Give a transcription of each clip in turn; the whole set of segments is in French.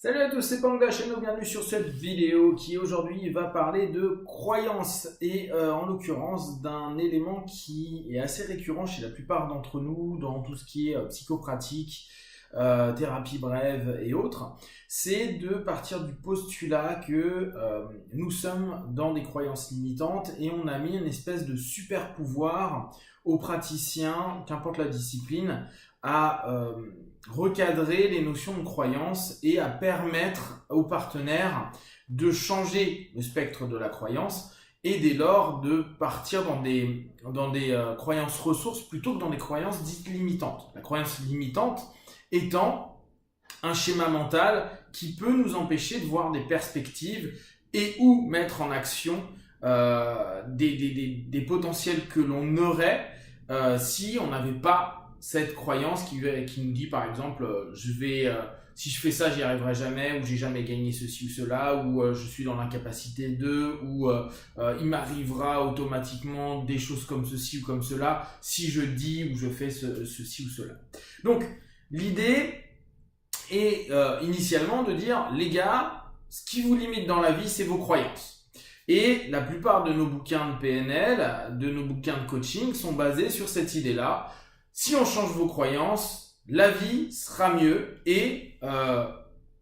Salut à tous, c'est Pang de la chaîne, bienvenue sur cette vidéo qui aujourd'hui va parler de croyances et en l'occurrence d'un élément qui est assez récurrent chez la plupart d'entre nous dans tout ce qui est psychopratique, thérapie brève et autres, c'est de partir du postulat que nous sommes dans des croyances limitantes et on a mis une espèce de super pouvoir aux praticiens, qu'importe la discipline, à recadrer les notions de croyance et à permettre aux partenaires de changer le spectre de la croyance et dès lors de partir dans des croyances ressources plutôt que dans des croyances dites limitantes. La croyance limitante étant un schéma mental qui peut nous empêcher de voir des perspectives et ou mettre en action des potentiels que l'on aurait si on n'avait pas cette croyance qui nous dit par exemple si je fais ça j'y arriverai jamais, ou j'ai jamais gagné ceci ou cela, ou je suis dans l'incapacité de, ou il m'arrivera automatiquement des choses comme ceci ou comme cela si je dis ou je fais ceci ou cela. Donc l'idée est initialement de dire les gars, ce qui vous limite dans la vie c'est vos croyances. Et la plupart de nos bouquins de PNL, de nos bouquins de coaching sont basés sur cette idée-là. Si on change vos croyances, la vie sera mieux et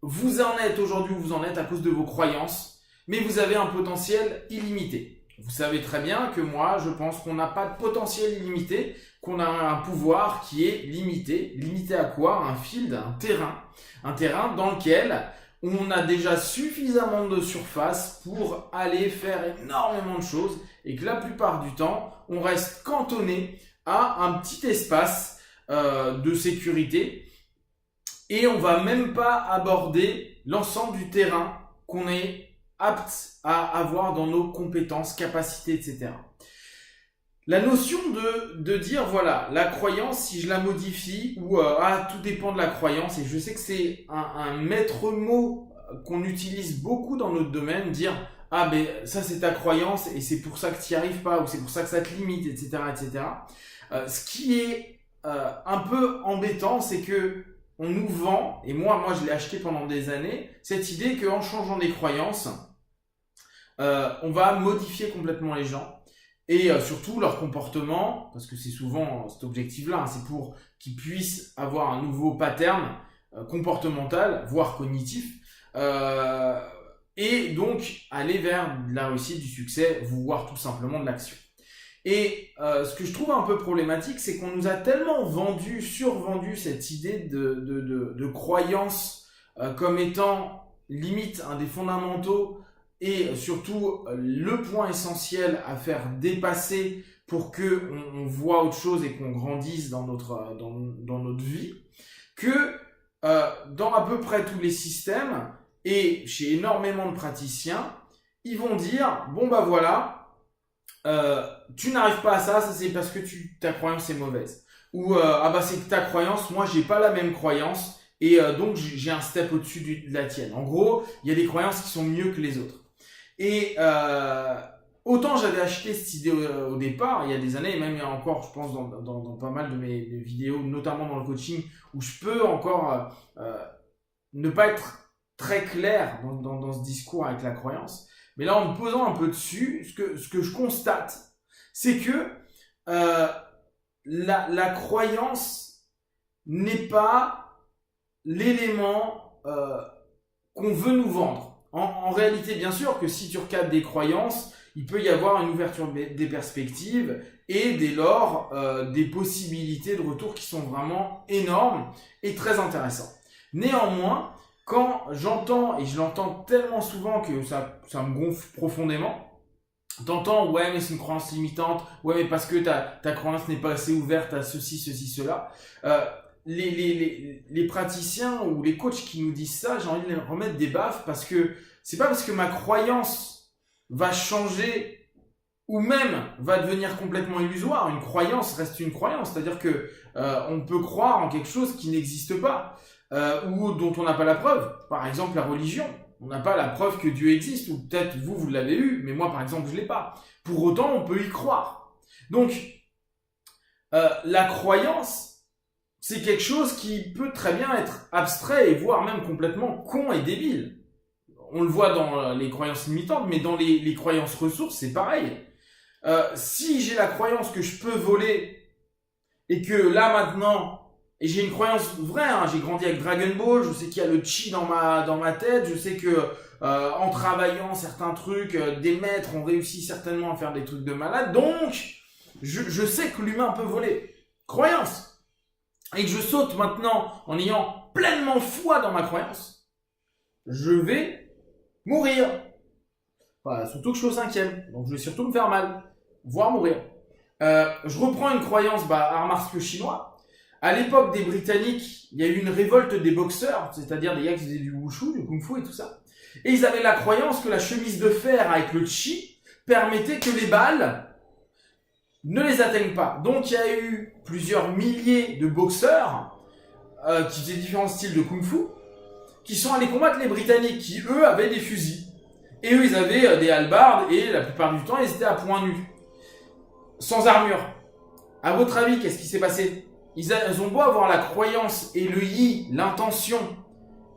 vous en êtes aujourd'hui où vous en êtes à cause de vos croyances, mais vous avez un potentiel illimité. Vous savez très bien que moi, je pense qu'on n'a pas de potentiel illimité, qu'on a un pouvoir qui est limité. Limité à quoi? Un field, un terrain dans lequel on a déjà suffisamment de surface pour aller faire énormément de choses et que la plupart du temps, on reste cantonné à un petit espace de sécurité et on va même pas aborder l'ensemble du terrain qu'on est apte à avoir dans nos compétences, capacités, etc. La notion de dire voilà, la croyance, si je la modifie, ou tout dépend de la croyance, et je sais que c'est un maître mot qu'on utilise beaucoup dans notre domaine, dire ah ben ça c'est ta croyance et c'est pour ça que tu n'y arrives pas, ou c'est pour ça que ça te limite, etc. etc. Ce qui est un peu embêtant, c'est que on nous vend, et moi je l'ai acheté pendant des années, cette idée qu'en changeant des croyances, on va modifier complètement les gens et surtout leur comportement, parce que c'est souvent cet objectif-là, c'est pour qu'ils puissent avoir un nouveau pattern comportemental, voire cognitif, et donc aller vers de la réussite, du succès, voire tout simplement de l'action. Et ce que je trouve un peu problématique, c'est qu'on nous a tellement survendu cette idée de croyance comme étant limite un des fondamentaux et surtout le point essentiel à faire dépasser pour que on voit autre chose et qu'on grandisse dans notre vie, que dans à peu près tous les systèmes et chez énormément de praticiens, ils vont dire bon bah voilà, tu n'arrives pas à ça c'est parce que ta croyance est mauvaise, ou ah bah c'est que ta croyance, moi j'ai pas la même croyance et donc j'ai un step au-dessus de la tienne. En gros, il y a des croyances qui sont mieux que les autres. Et autant j'avais acheté cette idée au départ, il y a des années, et même il y a encore, je pense, dans pas mal de mes vidéos, notamment dans le coaching, où je peux encore ne pas être très clair dans ce discours avec la croyance. Mais là, en me posant un peu dessus, ce que je constate, c'est que la croyance n'est pas l'élément qu'on veut nous vendre. En réalité, bien sûr que si tu recadres des croyances, il peut y avoir une ouverture des perspectives et dès lors des possibilités de retour qui sont vraiment énormes et très intéressantes. Néanmoins, quand j'entends, et je l'entends tellement souvent que ça me gonfle profondément, t'entends ouais mais c'est une croyance limitante, ouais mais parce que ta croyance n'est pas assez ouverte à ceci, cela. Les praticiens ou les coachs qui nous disent ça, j'ai envie de les remettre des baffes, parce que c'est pas parce que ma croyance va changer ou même va devenir complètement illusoire. Une croyance reste une croyance, c'est-à-dire que on peut croire en quelque chose qui n'existe pas ou dont on n'a pas la preuve. Par exemple la religion, on n'a pas la preuve que Dieu existe, ou peut-être vous l'avez eu, mais moi par exemple je l'ai pas. Pour autant on peut y croire. Donc la croyance, c'est quelque chose qui peut très bien être abstrait et voire même complètement con et débile. On le voit dans les croyances limitantes, mais dans les croyances ressources, c'est pareil. Si j'ai la croyance que je peux voler et que là maintenant, et j'ai une croyance vraie, hein, j'ai grandi avec Dragon Ball, je sais qu'il y a le chi dans ma tête, je sais que en travaillant certains trucs, des maîtres ont réussi certainement à faire des trucs de malade, donc je sais que l'humain peut voler. Croyance. Et que je saute maintenant en ayant pleinement foi dans ma croyance, je vais mourir. Enfin, surtout que je suis au 5e, donc je vais surtout me faire mal, voire mourir. Je reprends une croyance, arts martiaux chinois. À l'époque des Britanniques, il y a eu une révolte des boxeurs, c'est-à-dire des gars qui faisaient du wushu, du kung-fu et tout ça. Et ils avaient la croyance que la chemise de fer avec le chi permettait que les balles ne les atteignent pas. Donc il y a eu plusieurs milliers de boxeurs qui faisaient différents styles de kung-fu, qui sont allés combattre les Britanniques, qui eux avaient des fusils. Et eux ils avaient des hallebardes, et la plupart du temps ils étaient à poings nus, sans armure. À votre avis, qu'est-ce qui s'est passé ? Ils ont beau avoir la croyance et le yi, l'intention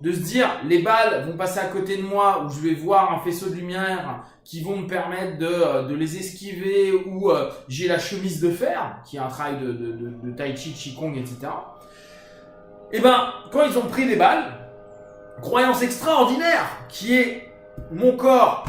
de se dire les balles vont passer à côté de moi, ou je vais voir un faisceau de lumière qui vont me permettre de les esquiver, ou j'ai la chemise de fer, qui est un travail de tai chi, qigong, etc. Et quand ils ont pris les balles, croyance extraordinaire, qui est mon corps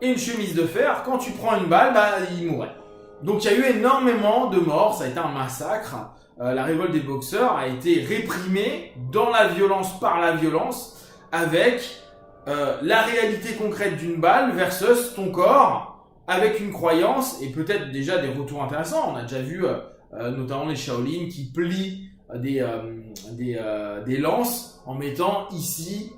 et une chemise de fer, quand tu prends une balle, il mourrait. Donc il y a eu énormément de morts, ça a été un massacre. La révolte des boxeurs a été réprimée dans la violence par la violence, avec la réalité concrète d'une balle versus ton corps, avec une croyance et peut-être déjà des retours intéressants. On a déjà vu notamment les Shaolin qui plient des lances en mettant ici,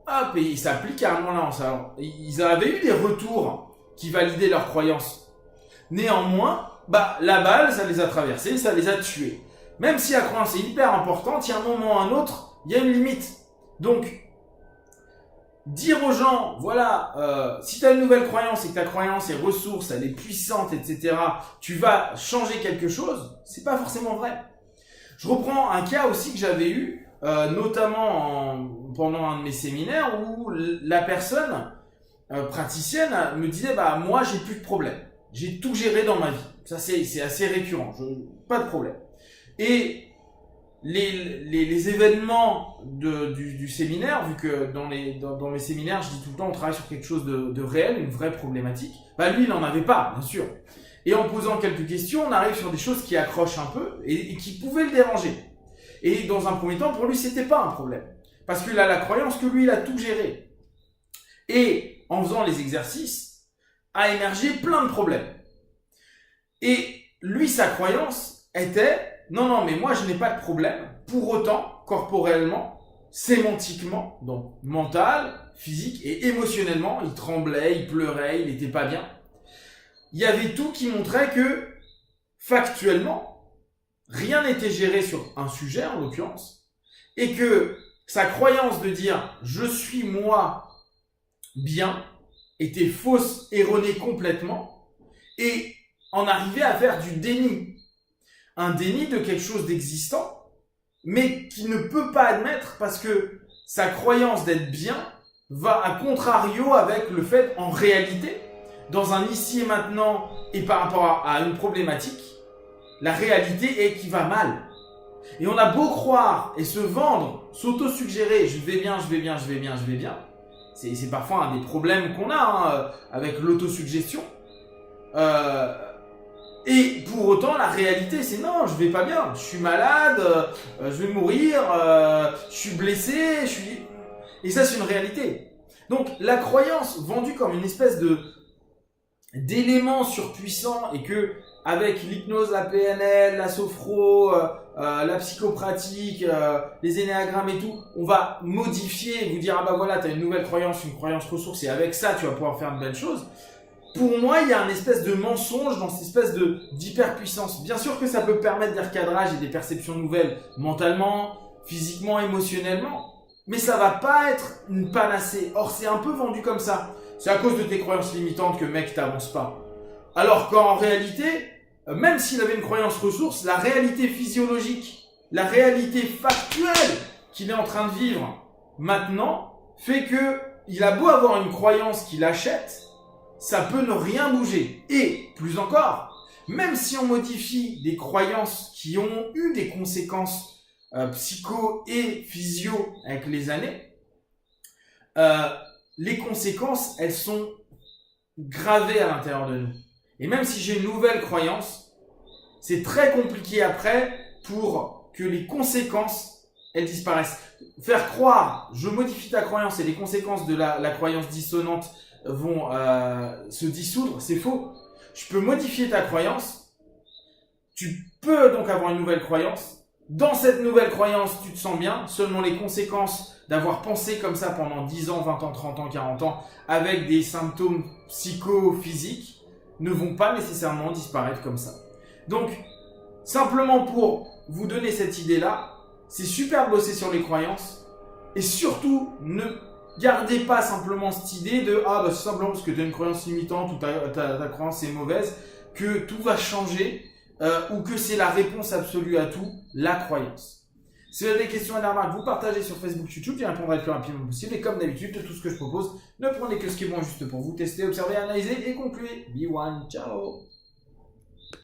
hop, et ça plie carrément la lance. Alors, ils avaient eu des retours qui validaient leur croyance. Néanmoins, la balle, ça les a traversés, ça les a tués. Même si la croyance est hyper importante, il y a un moment ou un autre, il y a une limite. Donc, dire aux gens, voilà, si tu as une nouvelle croyance et que ta croyance est ressource, elle est puissante, etc., tu vas changer quelque chose, c'est pas forcément vrai. Je reprends un cas aussi que j'avais eu, notamment pendant un de mes séminaires, où la personne praticienne me disait, moi j'ai plus de problème, j'ai tout géré dans ma vie. Ça c'est assez récurrent, pas de problème. Et les événements du séminaire, vu que dans mes séminaires, je dis tout le temps, on travaille sur quelque chose de réel, une vraie problématique, lui, il n'en avait pas, bien sûr. Et en posant quelques questions, on arrive sur des choses qui accrochent un peu et qui pouvaient le déranger. Et dans un premier temps, pour lui, c'était pas un problème. Parce qu'il a la croyance que lui, il a tout géré. Et en faisant les exercices, a émergé plein de problèmes. Et lui, sa croyance était... Non, mais moi je n'ai pas de problème. Pour autant, corporellement, sémantiquement, donc mental, physique et émotionnellement, il tremblait, il pleurait, il n'était pas bien. Il y avait tout qui montrait que, factuellement, rien n'était géré sur un sujet, en l'occurrence, et que sa croyance de dire « je suis moi bien » était fausse, erronée complètement, et en arrivait à faire du déni. Un déni de quelque chose d'existant, mais qui ne peut pas admettre parce que sa croyance d'être bien va à contrario avec le fait, en réalité, dans un ici et maintenant et par rapport à une problématique, la réalité est qu'il va mal. Et on a beau croire et se vendre, s'auto-suggérer, je vais bien, je vais bien, je vais bien, je vais bien. C'est parfois un des problèmes qu'on a avec l'autosuggestion. Et pour autant, la réalité, c'est non, je vais pas bien, je suis malade, je vais mourir, je suis blessé, Et ça, c'est une réalité. Donc, la croyance vendue comme une espèce d'élément surpuissant et que, avec l'hypnose, la PNL, la sophro, la psychopratique, les énéagrammes et tout, on va modifier et vous dire, voilà, t'as une nouvelle croyance, une croyance ressource, et avec ça, tu vas pouvoir faire de belles choses. Pour moi, il y a une espèce de mensonge dans cette espèce d'hyperpuissance. Bien sûr que ça peut permettre des recadrages et des perceptions nouvelles mentalement, physiquement, émotionnellement, mais ça va pas être une panacée. Or, c'est un peu vendu comme ça. C'est à cause de tes croyances limitantes que mec, t'avances pas. Alors qu'en réalité, même s'il avait une croyance ressource, la réalité physiologique, la réalité factuelle qu'il est en train de vivre maintenant fait que il a beau avoir une croyance qu'il achète, ça peut ne rien bouger. Et plus encore, même si on modifie des croyances qui ont eu des conséquences psycho et physio avec les années, les conséquences, elles sont gravées à l'intérieur de nous. Et même si j'ai une nouvelle croyance, c'est très compliqué après pour que les conséquences, elles disparaissent. Faire croire, je modifie ta croyance et les conséquences de la croyance dissonante vont se dissoudre, c'est faux. Je peux modifier ta croyance, tu peux donc avoir une nouvelle croyance. Dans cette nouvelle croyance, tu te sens bien, seulement les conséquences d'avoir pensé comme ça pendant 10 ans, 20 ans, 30 ans, 40 ans, avec des symptômes psychophysiques, ne vont pas nécessairement disparaître comme ça. Donc, simplement pour vous donner cette idée-là, c'est super de bosser sur les croyances, et surtout, ne gardez pas simplement cette idée de « Ah, bah, c'est simplement parce que tu as une croyance limitante ou ta croyance est mauvaise que tout va changer ou que c'est la réponse absolue à tout, la croyance. » Si vous avez des questions et des remarques, vous partagez sur Facebook, YouTube, j'y répondrai le plus rapidement possible. Et comme d'habitude, de tout ce que je propose, ne prenez que ce qui est bon juste pour vous. Testez, observez, analysez et concluez. Be one, ciao.